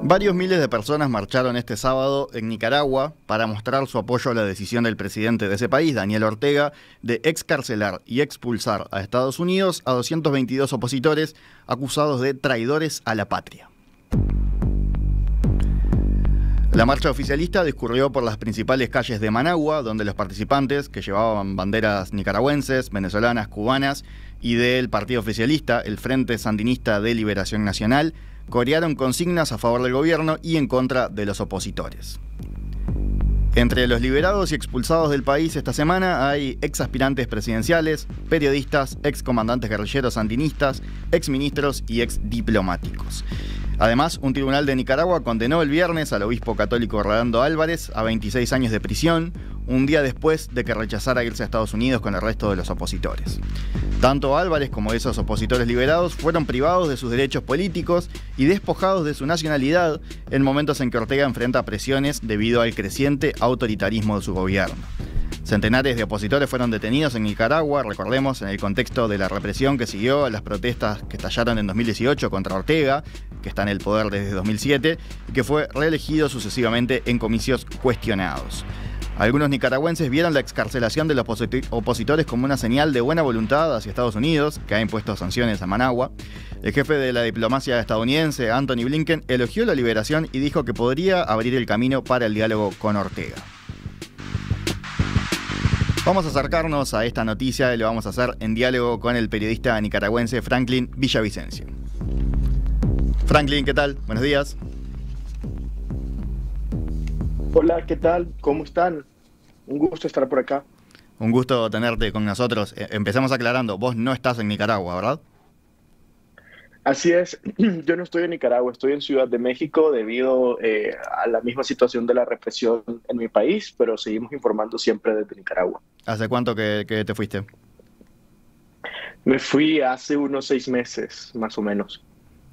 Varios miles de personas marcharon este sábado en Nicaragua para mostrar su apoyo a la decisión del presidente de ese país, Daniel Ortega, de excarcelar y expulsar a Estados Unidos a 222 opositores acusados de traidores a la patria. La marcha oficialista discurrió por las principales calles de Managua, donde los participantes, que llevaban banderas nicaragüenses, venezolanas, cubanas y del partido oficialista, el Frente Sandinista de Liberación Nacional, corearon consignas a favor del gobierno y en contra de los opositores. Entre los liberados y expulsados del país esta semana hay ex aspirantes presidenciales, periodistas, ex comandantes guerrilleros sandinistas, ex ministros y ex diplomáticos. Además, un tribunal de Nicaragua condenó el viernes al obispo católico Rolando Álvarez a 26 años de prisión, un día después de que rechazara irse a Estados Unidos con el resto de los opositores. Tanto Álvarez como esos opositores liberados fueron privados de sus derechos políticos y despojados de su nacionalidad en momentos en que Ortega enfrenta presiones debido al creciente autoritarismo de su gobierno. Centenares de opositores fueron detenidos en Nicaragua, recordemos, en el contexto de la represión que siguió a las protestas que estallaron en 2018 contra Ortega, que está en el poder desde 2007, y que fue reelegido sucesivamente en comicios cuestionados. Algunos nicaragüenses vieron la excarcelación de los opositores como una señal de buena voluntad hacia Estados Unidos, que ha impuesto sanciones a Managua. El jefe de la diplomacia estadounidense, Antony Blinken, elogió la liberación y dijo que podría abrir el camino para el diálogo con Ortega. Vamos a acercarnos a esta noticia y lo vamos a hacer en diálogo con el periodista nicaragüense Franklin Villavicencio. Franklin, ¿qué tal? Buenos días. Hola, ¿qué tal? ¿Cómo están? Un gusto estar por acá. Un gusto tenerte con nosotros. Empecemos aclarando, vos no estás en Nicaragua, ¿verdad? Así es, yo no estoy en Nicaragua, estoy en Ciudad de México debido a la misma situación de la represión en mi país, pero seguimos informando siempre desde Nicaragua. ¿Hace cuánto que te fuiste? Me fui hace unos 6 meses, más o menos.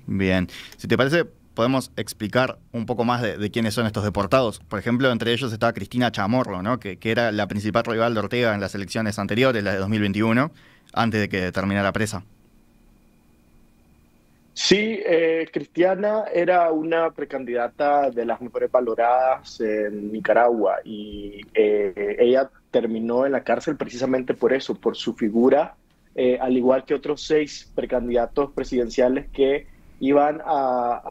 Bien. Si te parece, podemos explicar un poco más de quiénes son estos deportados. Por ejemplo, entre ellos está Cristina Chamorro, ¿no? que era la principal rival de Ortega en las elecciones anteriores, las de 2021, antes de que terminara presa. Sí, Cristiana era una precandidata de las mejores valoradas en Nicaragua y ella terminó en la cárcel precisamente por eso, por su figura, al igual que otros 6 precandidatos presidenciales que iban a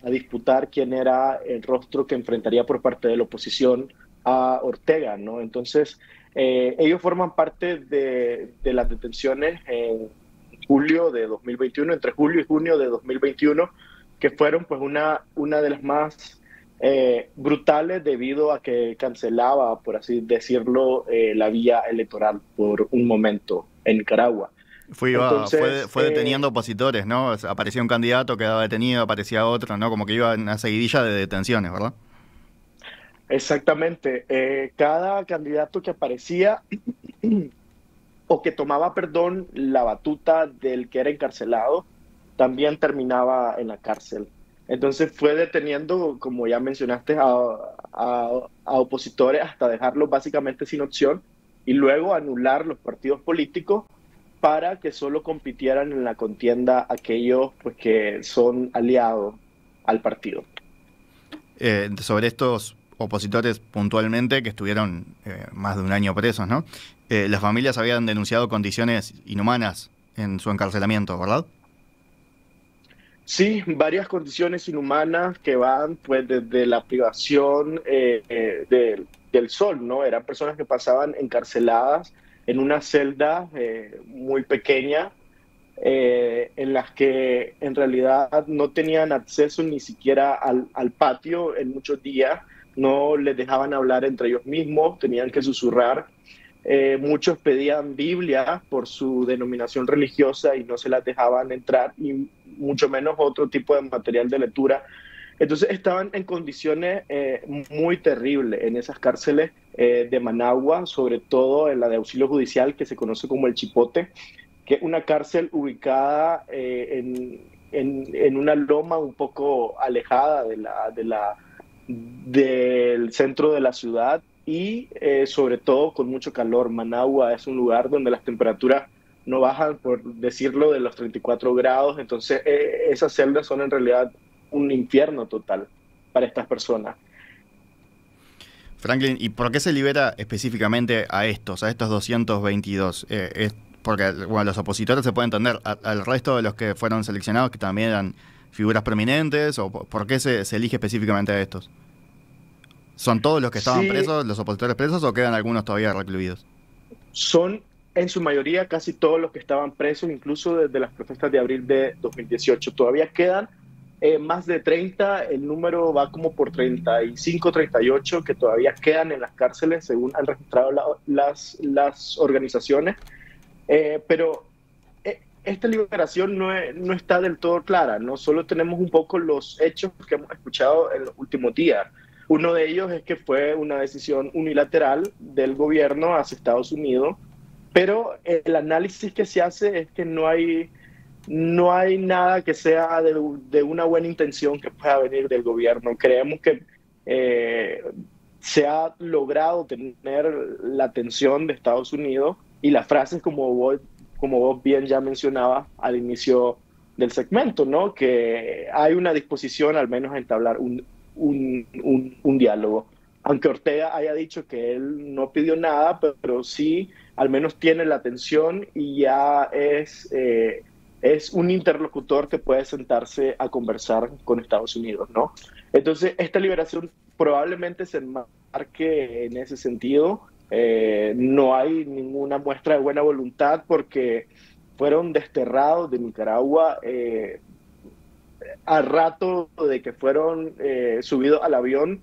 disputar quién era el rostro que enfrentaría por parte de la oposición a Ortega, ¿no? Entonces, ellos forman parte de las detenciones en julio de 2021, entre julio y junio de 2021, que fueron pues una de las más brutales debido a que cancelaba, por así decirlo, la vía electoral por un momento en Nicaragua. Fue deteniendo opositores, ¿no? Aparecía un candidato, quedaba detenido, aparecía otro, ¿no? Como que iba en una seguidilla de detenciones, ¿verdad? Exactamente. Cada candidato que aparecía o que tomaba, perdón, la batuta del que era encarcelado, también terminaba en la cárcel. Entonces fue deteniendo, como ya mencionaste, a opositores hasta dejarlos básicamente sin opción y luego anular los partidos políticos para que solo compitieran en la contienda aquellos pues, que son aliados al partido. Sobre estos opositores puntualmente que estuvieron más de un año presos, ¿no? Las familias habían denunciado condiciones inhumanas en su encarcelamiento, ¿verdad? Sí, varias condiciones inhumanas que van pues desde la privación del sol, ¿no? Eran personas que pasaban encarceladas en una celda muy pequeña, en las que en realidad no tenían acceso ni siquiera al patio en muchos días, no les dejaban hablar entre ellos mismos, tenían que susurrar. Muchos pedían Biblia por su denominación religiosa y no se las dejaban entrar, y mucho menos otro tipo de material de lectura. Entonces estaban en condiciones muy terribles en esas cárceles de Managua, sobre todo en la de auxilio judicial que se conoce como el Chipote, que es una cárcel ubicada en una loma un poco alejada del centro de la ciudad y sobre todo con mucho calor. Managua es un lugar donde las temperaturas no bajan, por decirlo, de los 34 grados, entonces esas celdas son en realidad un infierno total para estas personas. Franklin, ¿y por qué se libera específicamente a estos 222? Porque bueno, los opositores se puede entender, al resto de los que fueron seleccionados, que también eran figuras prominentes, o por qué se elige específicamente a estos? ¿Son todos los que estaban Sí, presos, los opositores presos, o quedan algunos todavía recluidos? son en su mayoría casi todos los que estaban presos, incluso desde las protestas de abril de 2018. Todavía quedan más de 30, el número va como por 35, 38 que todavía quedan en las cárceles, según han registrado las organizaciones. Pero esta liberación no está del todo clara, ¿no? Solo tenemos un poco los hechos que hemos escuchado en los últimos días. Uno de ellos es que fue una decisión unilateral del gobierno hacia Estados Unidos, pero el análisis que se hace es que no hay nada que sea de una buena intención que pueda venir del gobierno. Creemos que eh, se ha logrado tener la atención de Estados Unidos y las frases como vos bien ya mencionabas al inicio del segmento, ¿no? Que hay una disposición al menos a entablar un diálogo. Aunque Ortega haya dicho que él no pidió nada, pero sí al menos tiene la atención y ya es un interlocutor que puede sentarse a conversar con Estados Unidos, ¿no? Entonces, esta liberación probablemente se enmarque en ese sentido. No hay ninguna muestra de buena voluntad porque fueron desterrados de Nicaragua al rato de que fueron subidos al avión.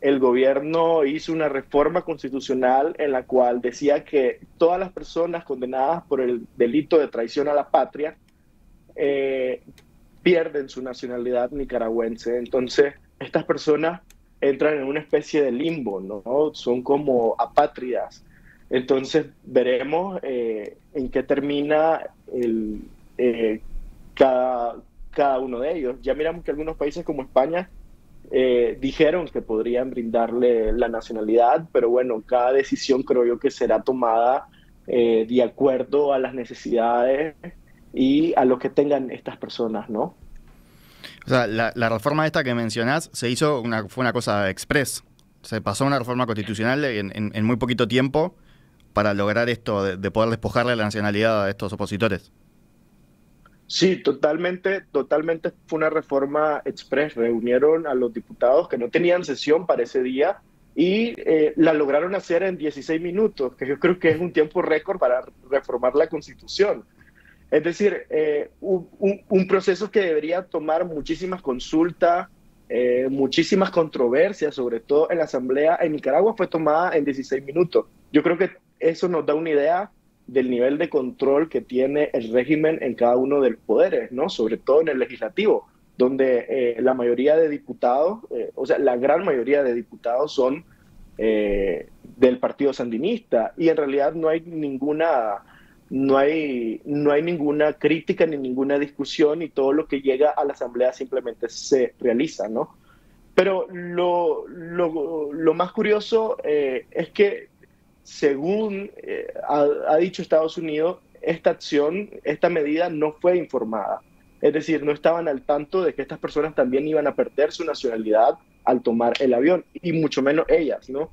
El gobierno hizo una reforma constitucional en la cual decía que todas las personas condenadas por el delito de traición a la patria eh, pierden su nacionalidad nicaragüense. Entonces, estas personas entran en una especie de limbo, ¿no? Son como apátridas. Entonces, veremos en qué termina eh, cada, cada uno de ellos. Ya miramos que algunos países como España dijeron que podrían brindarle la nacionalidad, pero bueno, cada decisión creo yo que será tomada de acuerdo a las necesidades y a lo que tengan estas personas, ¿no? O sea, la reforma esta que mencionás fue una cosa express. Se pasó una reforma constitucional en muy poquito tiempo para lograr esto de poder despojarle la nacionalidad a estos opositores. Sí, totalmente, totalmente fue una reforma express. Reunieron a los diputados que no tenían sesión para ese día y la lograron hacer en 16 minutos, que yo creo que es un tiempo récord para reformar la Constitución. Es decir, un proceso que debería tomar muchísimas consultas, muchísimas controversias, sobre todo en la Asamblea en Nicaragua, fue tomada en 16 minutos. Yo creo que eso nos da una idea del nivel de control que tiene el régimen en cada uno de los poderes, ¿no? Sobre todo en el legislativo, donde la mayoría de diputados, o sea, la gran mayoría de diputados son del partido sandinista y en realidad no hay ninguna crítica ni ninguna discusión y todo lo que llega a la Asamblea simplemente se realiza, ¿no? Pero lo más curioso es que, según ha dicho Estados Unidos, esta acción, esta medida no fue informada. Es decir, no estaban al tanto de que estas personas también iban a perder su nacionalidad al tomar el avión, y mucho menos ellas, ¿no?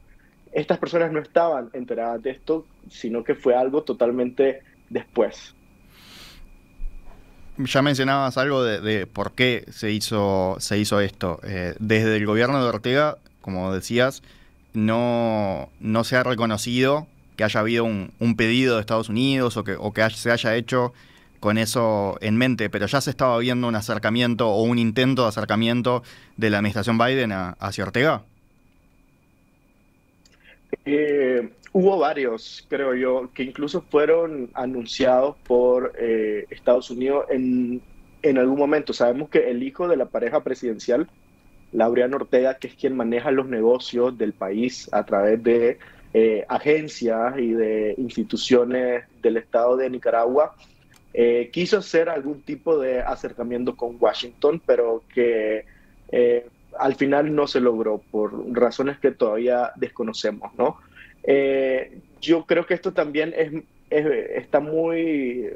Estas personas no estaban enteradas de esto, sino que fue algo totalmente después. Ya mencionabas algo de por qué se hizo esto. Desde el gobierno de Ortega, como decías, no se ha reconocido que haya habido un pedido de Estados Unidos o que se haya hecho con eso en mente, pero ya se estaba viendo un acercamiento o un intento de acercamiento de la administración Biden hacia Ortega. Hubo varios, creo yo, que incluso fueron anunciados por Estados Unidos en algún momento. Sabemos que el hijo de la pareja presidencial, Laureano Ortega, que es quien maneja los negocios del país a través de agencias y de instituciones del Estado de Nicaragua, quiso hacer algún tipo de acercamiento con Washington, pero que al final no se logró por razones que todavía desconocemos, ¿no? Yo creo que esto también está muy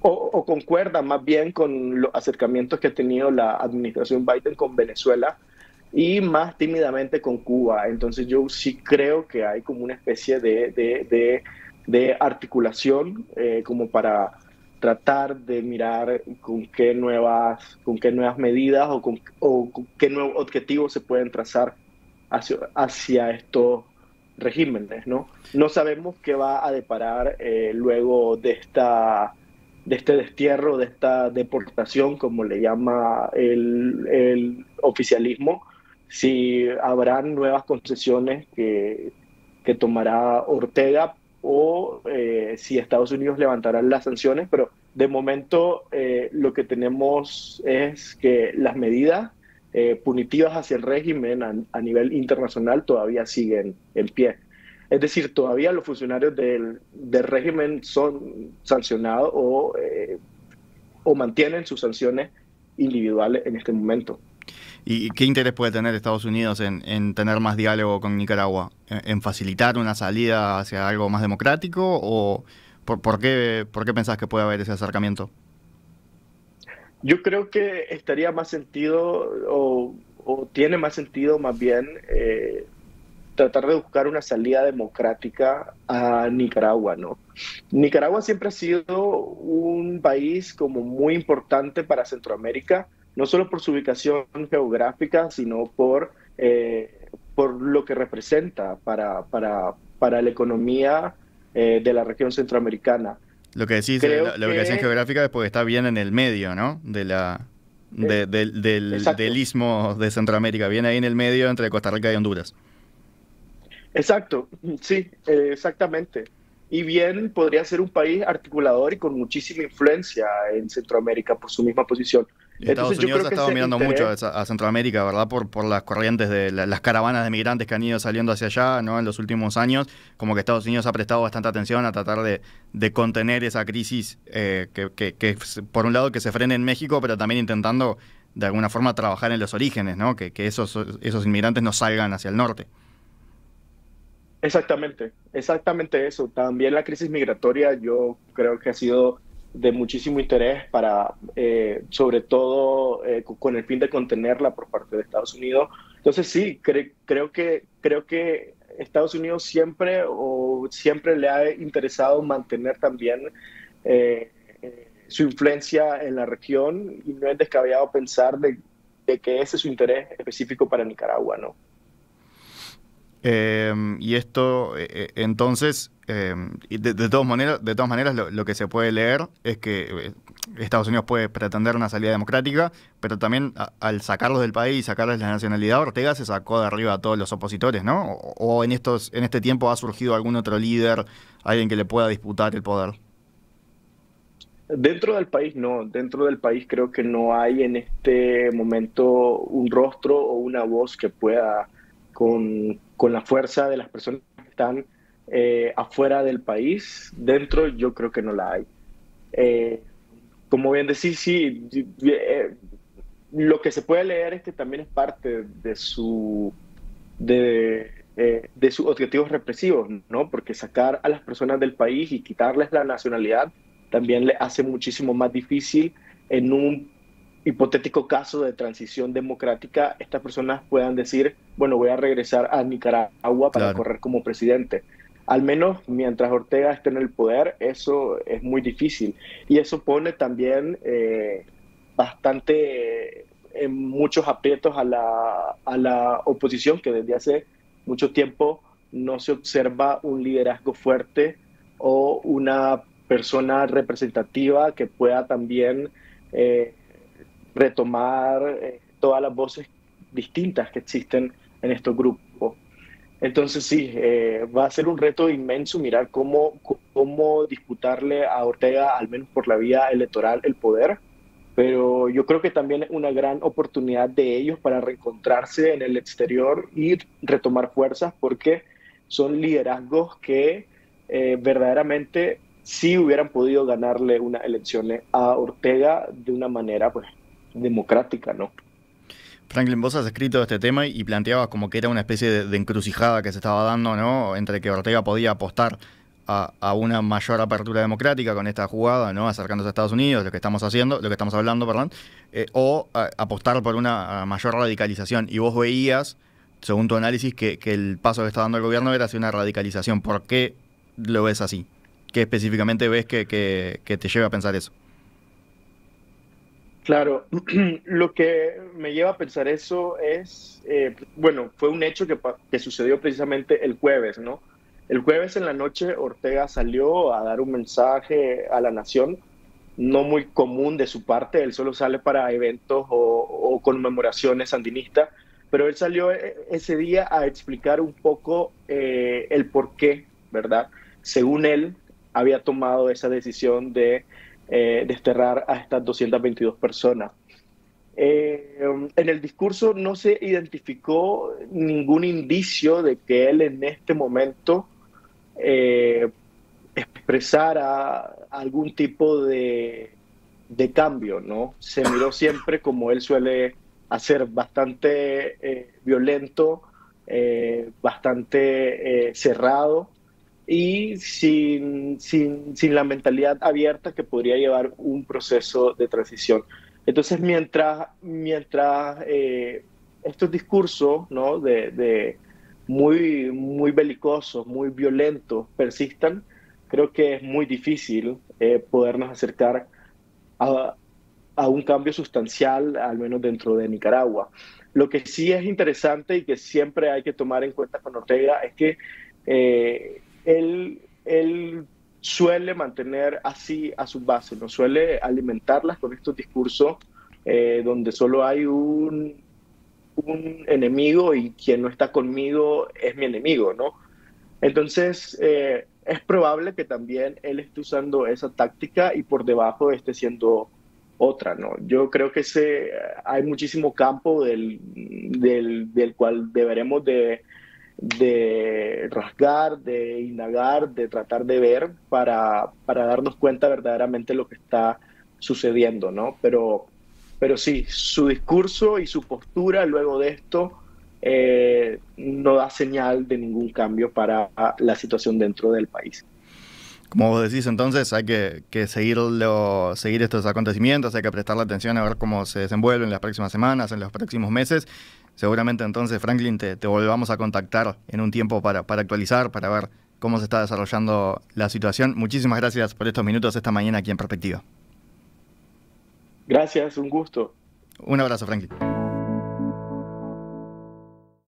o concuerda más bien con los acercamientos que ha tenido la administración Biden con Venezuela y más tímidamente con Cuba. Entonces yo sí creo que hay como una especie de articulación como para tratar de mirar con qué nuevas medidas o con qué nuevos objetivos se pueden trazar hacia estos regímenes, ¿no? No sabemos qué va a deparar luego de este destierro, de esta deportación, como le llama el oficialismo, si habrán nuevas concesiones que tomará Ortega o si Estados Unidos levantará las sanciones, pero de momento lo que tenemos es que las medidas punitivas hacia el régimen a nivel internacional todavía siguen en pie. Es decir, todavía los funcionarios del régimen son sancionados o mantienen sus sanciones individuales en este momento. ¿Y qué interés puede tener Estados Unidos en tener más diálogo con Nicaragua? ¿En facilitar una salida hacia algo más democrático? ¿O por qué pensás que puede haber ese acercamiento? Yo creo que estaría más sentido o tiene más sentido más bien tratar de buscar una salida democrática a Nicaragua, ¿no? Nicaragua siempre ha sido un país como muy importante para Centroamérica, no solo por su ubicación geográfica, sino por lo que representa para la economía de la región centroamericana. Lo que decís, Creo la ubicación que, geográfica es porque está bien en el medio, ¿no? eh, Del exacto, istmo de Centroamérica, bien ahí en el medio entre Costa Rica y Honduras. exacto, sí, exactamente. Y bien podría ser un país articulador y con muchísima influencia en Centroamérica por su misma posición. Estados Entonces yo Unidos creo ha que estado ese mirando mucho interés, a Centroamérica, ¿verdad? Por las corrientes de las caravanas de migrantes que han ido saliendo hacia allá, ¿no? En los últimos años, como que Estados Unidos ha prestado bastante atención a tratar de contener esa crisis, por un lado que se frene en México, pero también intentando de alguna forma trabajar en los orígenes, ¿no? Que esos inmigrantes no salgan hacia el norte. exactamente, exactamente eso. También la crisis migratoria yo creo que ha sido de muchísimo interés para, sobre todo con el fin de contenerla por parte de Estados Unidos. Entonces sí, creo que Estados Unidos siempre le ha interesado mantener también eh, su influencia en la región y no es descabellado pensar de que ese es su interés específico para Nicaragua, ¿no? Y esto, entonces, y de todas maneras lo que se puede leer es que Estados Unidos puede pretender una salida democrática, pero también al sacarlos del país y sacarles la nacionalidad, Ortega se sacó de arriba a todos los opositores, ¿no? O en este tiempo ha surgido algún otro líder, alguien que le pueda disputar el poder. Dentro del país no, dentro del país creo que no hay en este momento un rostro o una voz que pueda con la fuerza de las personas que están afuera del país. Dentro yo creo que no la hay. Eh, Como bien decís, sí, lo que se puede leer es que también es parte de sus objetivos represivos, ¿no? Porque sacar a las personas del país y quitarles la nacionalidad también le hace muchísimo más difícil en un hipotético caso de transición democrática, estas personas puedan decir, bueno, voy a regresar a Nicaragua para Claro. correr como presidente. Al menos mientras Ortega esté en el poder, eso es muy difícil. Y eso pone también bastante en muchos aprietos a a la oposición, que desde hace mucho tiempo no se observa un liderazgo fuerte o una persona representativa que pueda también eh, retomar todas las voces distintas que existen en estos grupos. Entonces sí, va a ser un reto inmenso mirar cómo disputarle a Ortega, al menos por la vía electoral, el poder, pero yo creo que también es una gran oportunidad de ellos para reencontrarse en el exterior y retomar fuerzas porque son liderazgos que verdaderamente sí hubieran podido ganarle unas elecciones a Ortega de una manera pues democrática, ¿no? Franklin, vos has escrito este tema y planteabas como que era una especie de encrucijada que se estaba dando, ¿no? Entre que Ortega podía apostar a una mayor apertura democrática con esta jugada, ¿no? Acercándose a Estados Unidos, lo que estamos hablando, perdón, o apostar por una mayor radicalización. Y vos veías, según tu análisis, que el paso que está dando el gobierno era hacia una radicalización. ¿Por qué lo ves así? ¿Qué específicamente ves que te lleva a pensar eso? Claro, lo que me lleva a pensar eso es, bueno, fue un hecho que sucedió precisamente el jueves, ¿no? El jueves en la noche Ortega salió a dar un mensaje a la nación, no muy común de su parte. Él solo sale para eventos o conmemoraciones sandinistas, pero él salió ese día a explicar un poco el por qué, ¿verdad? Según él, había tomado esa decisión de desterrar a estas 222 personas. En el discurso no se identificó ningún indicio de que él en este momento eh, expresara algún tipo de cambio, ¿no? Se miró siempre como él suele hacer, bastante violento, bastante cerrado y sin la mentalidad abierta que podría llevar un proceso de transición. Entonces, mientras estos discursos, ¿no? de muy belicosos, muy violentos persistan, creo que es muy difícil podernos acercar a, a un cambio sustancial, al menos dentro de Nicaragua. Lo que sí es interesante y que siempre hay que tomar en cuenta con Ortega es que él suele mantener así a sus bases, no suele alimentarlas con estos discursos donde solo hay un enemigo y quien no está conmigo es mi enemigo, ¿no? Entonces, es probable que también él esté usando esa táctica y por debajo esté siendo otra, ¿no? Yo creo que hay muchísimo campo del cual deberemos de rasgar, de indagar, de tratar de ver para darnos cuenta verdaderamente lo que está sucediendo, ¿no? Pero sí, su discurso y su postura luego de esto no da señal de ningún cambio para la situación dentro del país. Como vos decís, entonces hay que seguir estos acontecimientos, hay que prestarle atención a ver cómo se desenvuelven en las próximas semanas, en los próximos meses. Seguramente entonces, Franklin, te volvamos a contactar en un tiempo para actualizar, para ver cómo se está desarrollando la situación. Muchísimas gracias por estos minutos esta mañana aquí en Perspectiva. Gracias, un gusto. Un abrazo, Franklin.